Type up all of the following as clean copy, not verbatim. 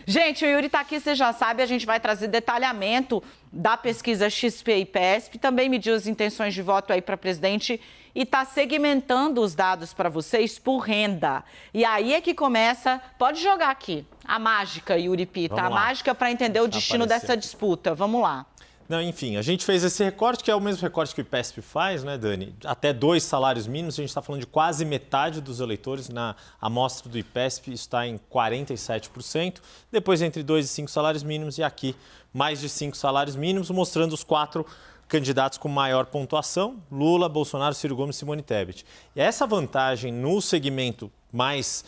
Gente, o Yuri está aqui, você já sabe, a gente vai trazer detalhamento da pesquisa XP e PESP, também medir as intenções de voto aí para presidente e está segmentando os dados para vocês por renda. E aí é que começa, pode jogar aqui, a mágica, Yuri Pita, a mágica para entender o destino dessa disputa. Vamos lá. Não, enfim, a gente fez esse recorte, que é o mesmo recorte que o IPESP faz, né, Dani? Até 2 salários mínimos, a gente está falando de quase metade dos eleitores. Na amostra do IPESP, isso está em 47%. Depois, entre 2 e 5 salários mínimos, e aqui, mais de 5 salários mínimos, mostrando os 4 candidatos com maior pontuação: Lula, Bolsonaro, Ciro Gomes e Simone Tebet. E essa vantagem no segmento mais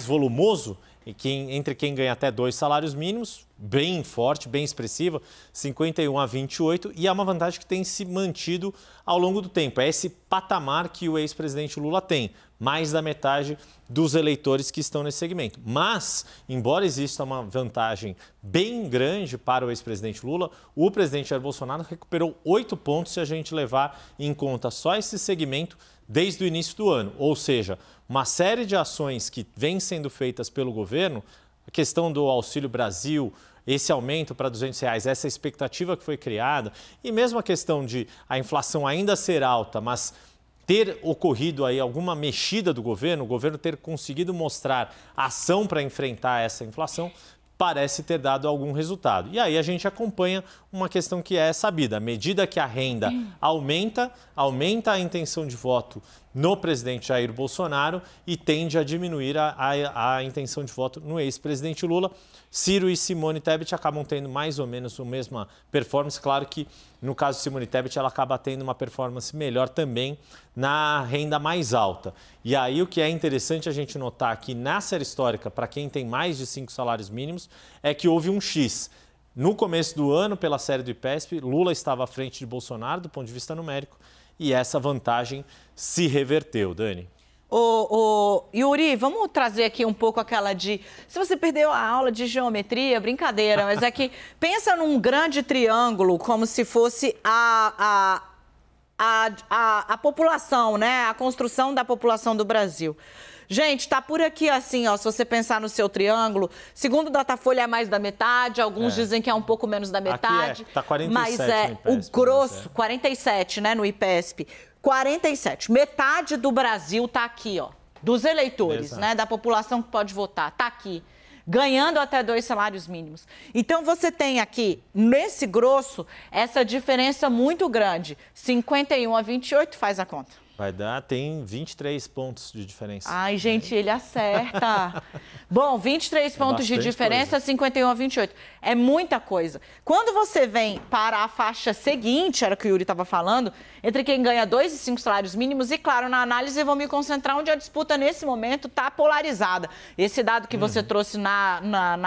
volumoso, entre quem ganha até 2 salários mínimos, bem forte, bem expressiva, 51 a 28, e é uma vantagem que tem se mantido ao longo do tempo. É esse patamar que o ex-presidente Lula tem, mais da metade dos eleitores que estão nesse segmento. Mas, embora exista uma vantagem bem grande para o ex-presidente Lula, o presidente Jair Bolsonaro recuperou 8 pontos se a gente levar em conta só esse segmento desde o início do ano. Ou seja, uma série de ações que vêm sendo feitas pelo governo, a questão do Auxílio Brasil, esse aumento para R$200, essa expectativa que foi criada, e mesmo a questão de a inflação ainda ser alta, mas ter ocorrido aí alguma mexida do governo, o governo ter conseguido mostrar ação para enfrentar essa inflação, parece ter dado algum resultado. E aí a gente acompanha uma questão que é sabida: à medida que a renda aumenta a intenção de voto no presidente Jair Bolsonaro e tende a diminuir a intenção de voto no ex-presidente Lula. Ciro e Simone Tebet acabam tendo mais ou menos a mesma performance. Claro que, no caso de Simone Tebet, ela acaba tendo uma performance melhor também na renda mais alta. E aí o que é interessante a gente notar aqui na série histórica, para quem tem mais de 5 salários mínimos, é que houve um X. No começo do ano, pela série do IPESP, Lula estava à frente de Bolsonaro do ponto de vista numérico, e essa vantagem se reverteu, Dani. Yuri, vamos trazer aqui um pouco aquela de... Se você perdeu a aula de geometria, brincadeira, mas é que pensa num grande triângulo como se fosse a população, né? A construção da população do Brasil. Gente, tá por aqui assim, ó, se você pensar no seu triângulo, segundo o Datafolha é mais da metade, alguns dizem que é um pouco menos da metade. Aqui tá 47 mas no IPESP, o grosso, 47, né, no IPESP. 47. Metade do Brasil tá aqui, ó, dos eleitores, né, da população que pode votar, tá aqui, ganhando até 2 salários mínimos. Então, você tem aqui, nesse grosso, essa diferença muito grande. 51 a 28, faz a conta. Vai dar, tem 23 pontos de diferença. Ai, gente, ele acerta. Bom, 23 pontos de diferença, coisa. 51 a 28. É muita coisa. Quando você vem para a faixa seguinte, era o que o Yuri estava falando, entre quem ganha 2 e 5 salários mínimos, e claro, na análise eu vou me concentrar onde a disputa nesse momento está polarizada. Esse dado que você trouxe na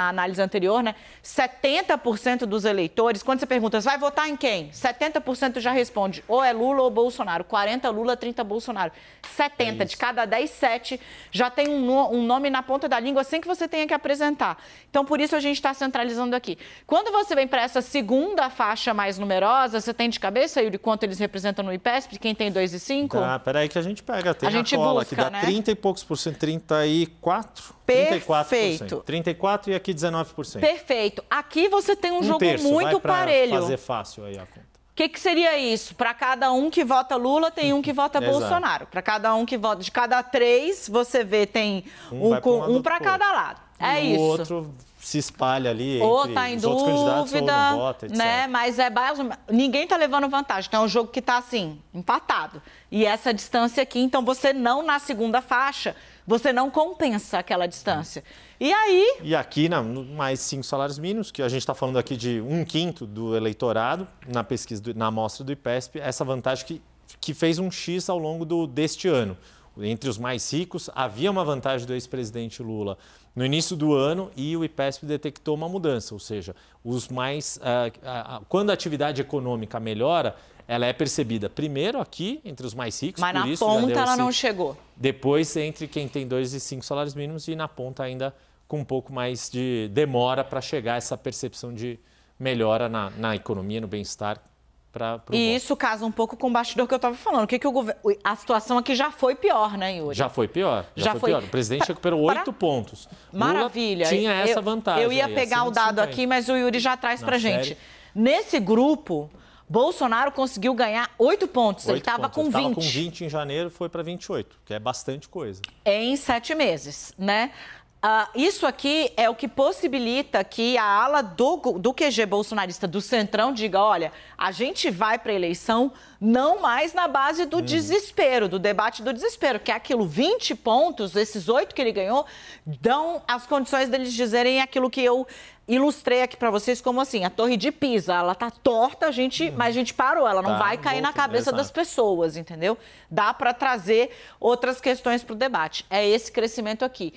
análise anterior, né? 70% dos eleitores, quando você pergunta, vai votar em quem? 70% já responde, ou é Lula ou Bolsonaro. 40 Lula, 30 Bolsonaro. 70, de cada 10, 7 já tem um nome na ponta da língua sem que você tenha que apresentar. Então, por isso a gente está centralizando aqui. Quando você vem para essa segunda faixa mais numerosa, você tem de cabeça, Yuri, quanto eles representam no IPESP, quem tem 2 e 5? Ah, peraí que a gente pega, tem a gente cola, busca, que dá, né? 30 e poucos por cento, 34? Perfeito. 34 e aqui 19%. Perfeito. Aqui você tem um jogo terço, muito parelho. Fazer fácil aí a conta. O que seria isso? Para cada um que vota Lula, tem um que vota Bolsonaro. Para cada um que vota... De cada 3, você vê, tem um para cada lado. É isso. O outro se espalha ali ou entre tá em os dúvida, outros candidatos ou não vota, etc. Né? Mas ninguém está levando vantagem. Então é um jogo que está assim, empatado. E essa distância aqui, então você não, na segunda faixa, você não compensa aquela distância. E aí... E aqui, mais 5 salários mínimos, que a gente está falando aqui de 1/5 do eleitorado, na pesquisa, na amostra do IPESP, essa vantagem que fez um X ao longo deste ano. Entre os mais ricos, havia uma vantagem do ex-presidente Lula no início do ano e o IPESP detectou uma mudança, ou seja, os mais, quando a atividade econômica melhora, ela é percebida primeiro aqui, entre os mais ricos. Mas na ponta ela não chegou. Depois, entre quem tem 2 e 5 salários mínimos, e na ponta ainda com um pouco mais de demora para chegar essa percepção de melhora na economia, no bem-estar para o E isso casa um pouco com o bastidor que eu estava falando. O que o governo... A situação aqui já foi pior, né, Yuri? Já foi pior. Já foi pior. O presidente recuperou 8 pontos. Maravilha. Lula tinha essa vantagem. Eu ia pegar o dado aqui, mas o Yuri já traz para gente. Nesse grupo, Bolsonaro conseguiu ganhar 8 pontos. Ele estava com 20. Ele estava com 20 em janeiro, foi para 28, que é bastante coisa. Em 7 meses, né? Isso aqui é o que possibilita que a ala do QG bolsonarista, do Centrão, diga, olha, a gente vai para a eleição não mais na base do desespero, do debate do desespero, que é aquilo, 20 pontos, esses 8 que ele ganhou, dão as condições deles dizerem aquilo que eu ilustrei aqui para vocês como assim, a Torre de Pisa, ela tá torta, mas a gente parou, ela não vai cair na cabeça das pessoas, entendeu? Dá para trazer outras questões para o debate. É esse crescimento aqui.